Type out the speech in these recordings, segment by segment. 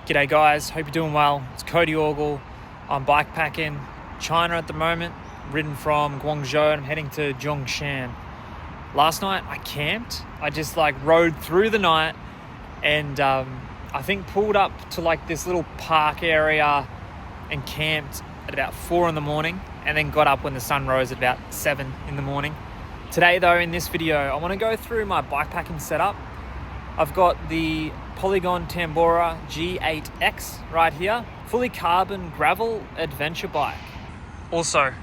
G'day guys, hope you're doing well. It's Cody Orgel. I'm bikepacking China at the moment, ridden from Guangzhou and I'm heading to Zhongshan. Last night I camped. I just rode through the night and I think pulled up to this little park area and camped at about 4 in the morning and then got up when the sun rose at about 7 in the morning. Today though, in this video, I want to go through my bikepacking setup. I've got the Polygon Tambora G8X right here, fully carbon gravel adventure bike. Also,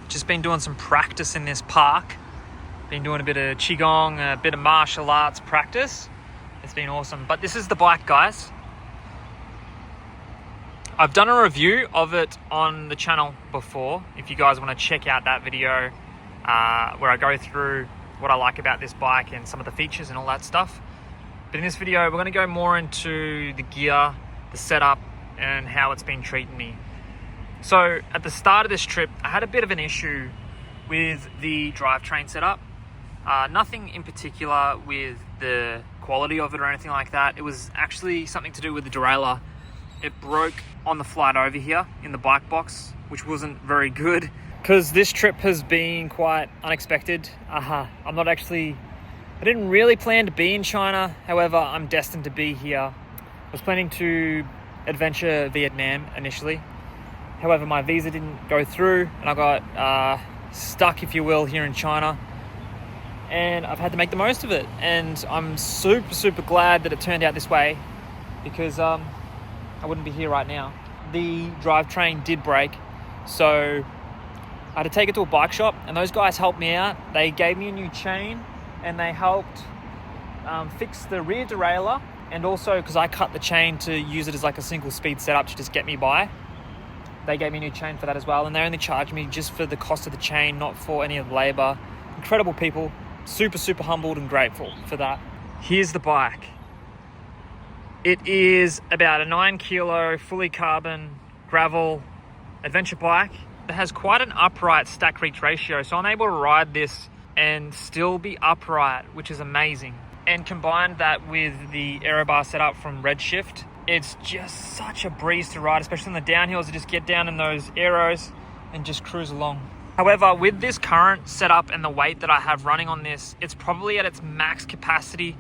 just been doing some practice in this park. Been doing a bit of Qigong, a bit of martial arts practice. It's been awesome. But this is the bike, guys. I've done a review of it on the channel before. If you guys want to check out that video where I go through what I like about this bike and some of the features and all that stuff. But in this video, we're going to go more into the gear, the setup, and how it's been treating me. So at the start of this trip, I had a bit of an issue with the drivetrain setup. Nothing in particular with the quality of it or anything like that. It was actually something to do with the derailleur. It broke on the flight over here in the bike box, which wasn't very good. Because this trip has been quite unexpected. I didn't really plan to be in China, however, I'm destined to be here. I was planning to adventure Vietnam initially. However, my visa didn't go through and I got stuck, if you will, here in China. And I've had to make the most of it. And I'm super, super glad that it turned out this way because I wouldn't be here right now. The drivetrain did break, so I had to take it to a bike shop and those guys helped me out. They gave me a new chain and they helped fix the rear derailleur, and also because I cut the chain to use it as a single speed setup to just get me by. They gave me a new chain for that as well, and they only charged me just for the cost of the chain, not for any of the labor. Incredible people, super, super humbled and grateful for that. Here's the bike. It is about a 9 kilo fully carbon gravel adventure bike that has quite an upright stack reach ratio, so I'm able to ride this and still be upright, which is amazing. And combine that with the aero bar setup from Redshift, it's just such a breeze to ride, especially on the downhills. To just get down in those aeros and just cruise along. However, with this current setup and the weight that I have running on this, it's probably at its max capacity.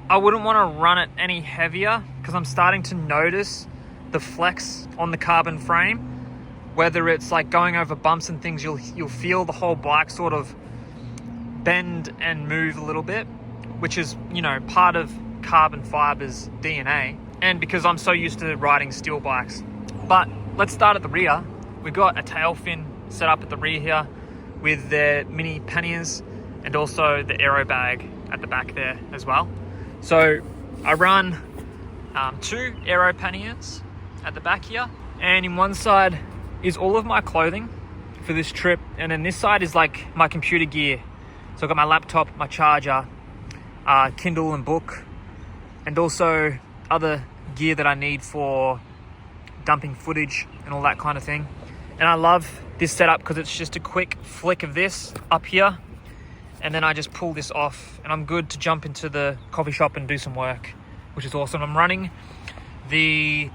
I wouldn't want to run it any heavier because I'm starting to notice the flex on the carbon frame. Whether it's going over bumps and things, you'll feel the whole bike sort of bend and move a little bit, which is, part of carbon fiber's DNA. And because I'm so used to riding steel bikes. But let's start at the rear. We've got a tail fin set up at the rear here with the mini panniers and also the aero bag at the back there as well. So I run 2 aero panniers at the back here, and in one side is all of my clothing for this trip, and then this side is my computer gear. So I've got my laptop, my charger, Kindle and book, and also other gear that I need for dumping footage and all that kind of thing. And I love this setup because it's just a quick flick of this up here, and then I just pull this off and I'm good to jump into the coffee shop and do some work, which is awesome. I'm running the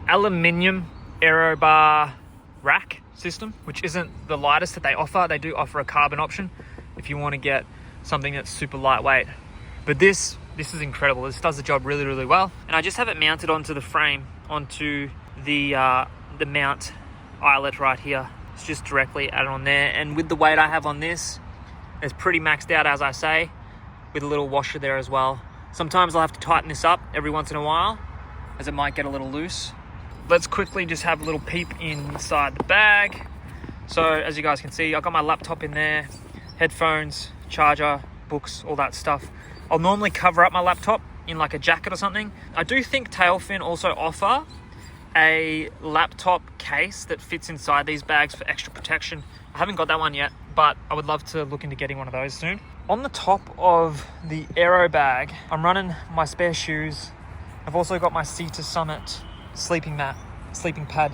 aluminium aero bar rack system, which isn't the lightest that they offer. They do offer a carbon option if you want to get something that's super lightweight. But this is incredible. This does the job really, really well. And I just have it mounted onto the frame, onto the mount eyelet right here. It's just directly added on there. And with the weight I have on this, it's pretty maxed out, as I say, with a little washer there as well. Sometimes I'll have to tighten this up every once in a while, as it might get a little loose. Let's quickly just have a little peep inside the bag. So as you guys can see, I've got my laptop in there, headphones, charger, books, all that stuff. I'll normally cover up my laptop in a jacket or something. I do think Tailfin also offer a laptop case that fits inside these bags for extra protection. I haven't got that one yet, but I would love to look into getting one of those soon. On the top of the aero bag, I'm running my spare shoes. I've also got my Sea to Summit sleeping pad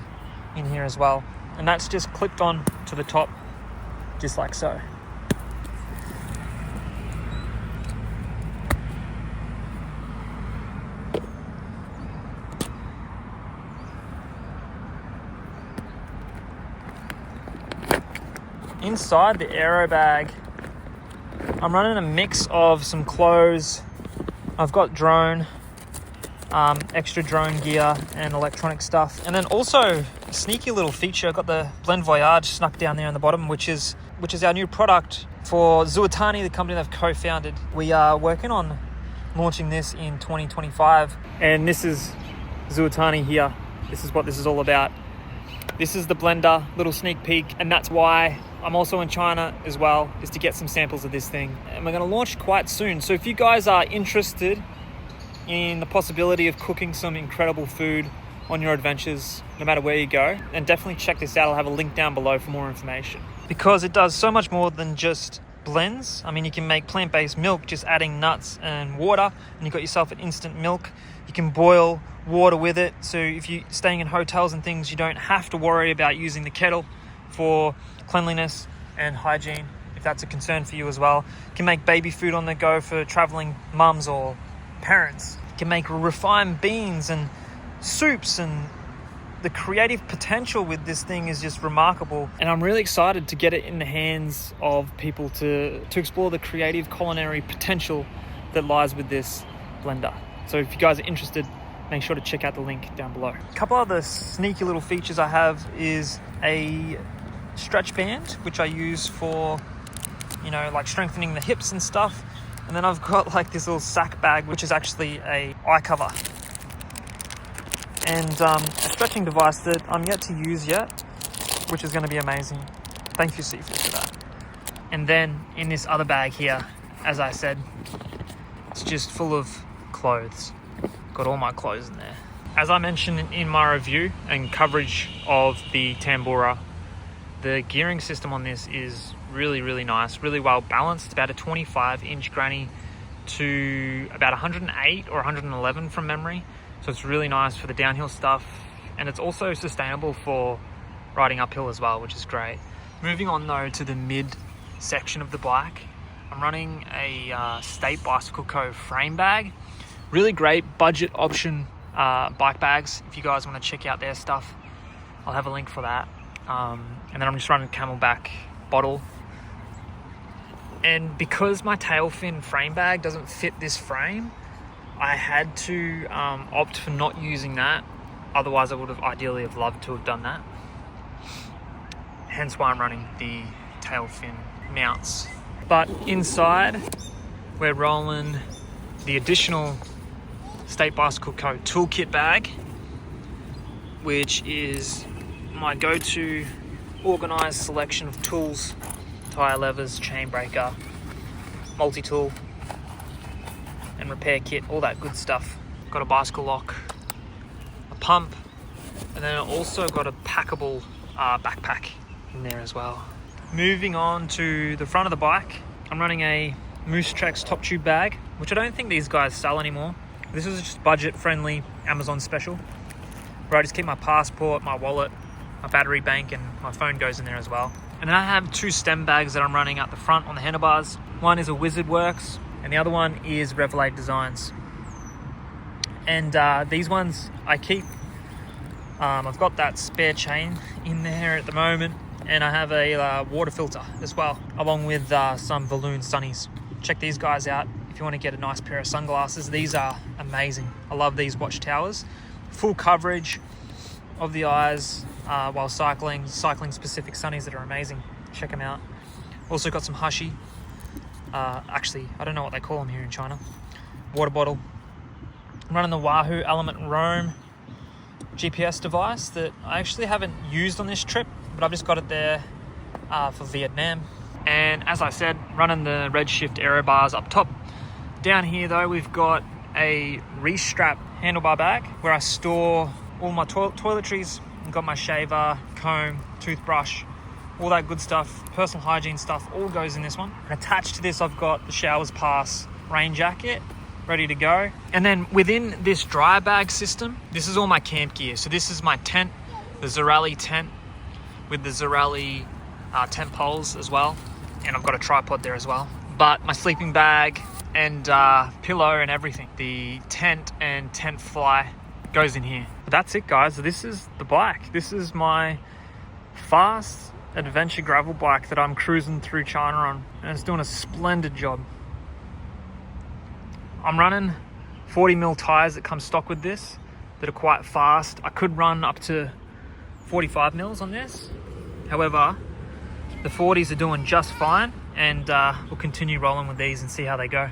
in here as well. And that's just clipped on to the top, just like so. inside the aero bag, I'm running a mix of some clothes. I've got drone, extra drone gear and electronic stuff. And then also a sneaky little feature. I've got the Blend Voyage snuck down there in the bottom, which is our new product for Zuatani, the company they've co-founded. We are working on launching this in 2025. And this is Zuatani here. This is what this is all about. This is the blender, little sneak peek, and that's why I'm also in China as well, is to get some samples of this thing. And we're gonna launch quite soon. So if you guys are interested in the possibility of cooking some incredible food on your adventures, no matter where you go, then definitely check this out. I'll have a link down below for more information. Because it does so much more than just blends. I mean, you can make plant-based milk just adding nuts and water, and you've got yourself an instant milk. You can boil water with it, so if you're staying in hotels and things, you don't have to worry about using the kettle for cleanliness and hygiene, if that's a concern for you as well. You can make baby food on the go for traveling mums or parents. You can make refined beans and soups, and the creative potential with this thing is just remarkable. And I'm really excited to get it in the hands of people to explore the creative culinary potential that lies with this blender. So if you guys are interested, make sure to check out the link down below. A couple other sneaky little features I have is a stretch band, which I use for, like strengthening the hips and stuff. And then I've got like this little sack bag, which is actually a eye cover. And a stretching device that I'm yet to use yet, which is going to be amazing. Thank you, Seafood, for that. And then in this other bag here, as I said, it's just full of clothes. Got all my clothes in there. As I mentioned in my review and coverage of the Tambora, the gearing system on this is really, really nice, really well balanced. About a 25-inch granny to about 108 or 111 from memory. So it's really nice for the downhill stuff, and it's also sustainable for riding uphill as well, which is great. Moving on though to the mid section of the bike, I'm running a State Bicycle Co. frame bag. Really great budget option bike bags. If you guys want to check out their stuff, I'll have a link for that. And then I'm just running a Camelback bottle. And because my tail fin frame bag doesn't fit this frame, I had to opt for not using that. Otherwise, I would have ideally have loved to have done that. Hence why I'm running the tail fin mounts. But inside, we're rolling the additional State Bicycle Co. toolkit bag, which is my go-to organized selection of tools: tire levers, chain breaker, multi-tool, and repair kit, all that good stuff. Got a bicycle lock, a pump, and then I also got a packable backpack in there as well. Moving on to the front of the bike, I'm running a Moose Trex top tube bag, which I don't think these guys sell anymore. This is just budget friendly Amazon special, where I just keep my passport, my wallet, my battery bank, and my phone goes in there as well. And then I have two stem bags that I'm running at the front on the handlebars. One is a Wizard Works, and the other one is Revelade Designs. And these ones I keep. I've got that spare chain in there at the moment, and I have a water filter as well, along with some Valoon Sunnies. Check these guys out if you want to get a nice pair of sunglasses. These are amazing. I love these watch towers. Full coverage of the eyes while cycling specific sunnies that are amazing. Check them out. Also got some Hushy. Actually, I don't know what they call them here in China. Water bottle. I'm running the Wahoo Element Roam GPS device that I actually haven't used on this trip, but I've just got it there for Vietnam. And as I said, running the Redshift aero bars up top. Down here though, we've got a Restrap handlebar bag where I store all my toiletries. I've got my shaver, comb, toothbrush, all that good stuff, personal hygiene stuff, all goes in this one. And attached to this, I've got the Showers Pass rain jacket ready to go. And then within this dry bag system, this is all my camp gear. So this is my tent, the Zorelli tent with the Zorelli tent poles as well. And I've got a tripod there as well. But my sleeping bag and pillow and everything, the tent and tent fly goes in here. But that's it, guys. This is the bike. This is my fast adventure gravel bike that I'm cruising through China on, and it's doing a splendid job. I'm running 40mm tires that come stock with this that are quite fast. I could run up to 45mm on this. However, the 40s are doing just fine, and we'll continue rolling with these and see how they go.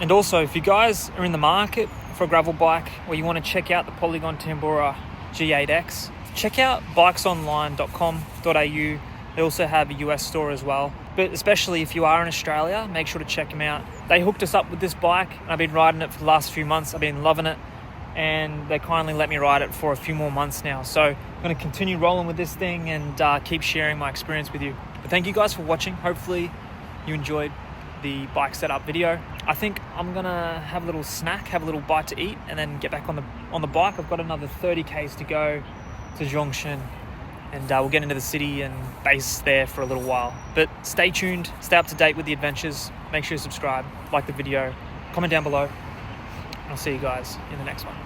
And also, if you guys are in the market for a gravel bike or you want to check out the Polygon Tambora G8X, check out bikesonline.com.au. They also have a US store as well. But especially if you are in Australia, make sure to check them out. They hooked us up with this bike, and I've been riding it for the last few months. I've been loving it, and they kindly let me ride it for a few more months now. So I'm going to continue rolling with this thing and keep sharing my experience with you. But thank you guys for watching. Hopefully you enjoyed the bike setup video. I think I'm gonna have a little snack, have a little bite to eat, and then get back on the bike. I've got another 30 k's to go to Zhongshan, and we'll get into the city and base there for a little while. But stay tuned, stay up to date with the adventures. Make sure you subscribe, like the video, comment down below, and I'll see you guys in the next one.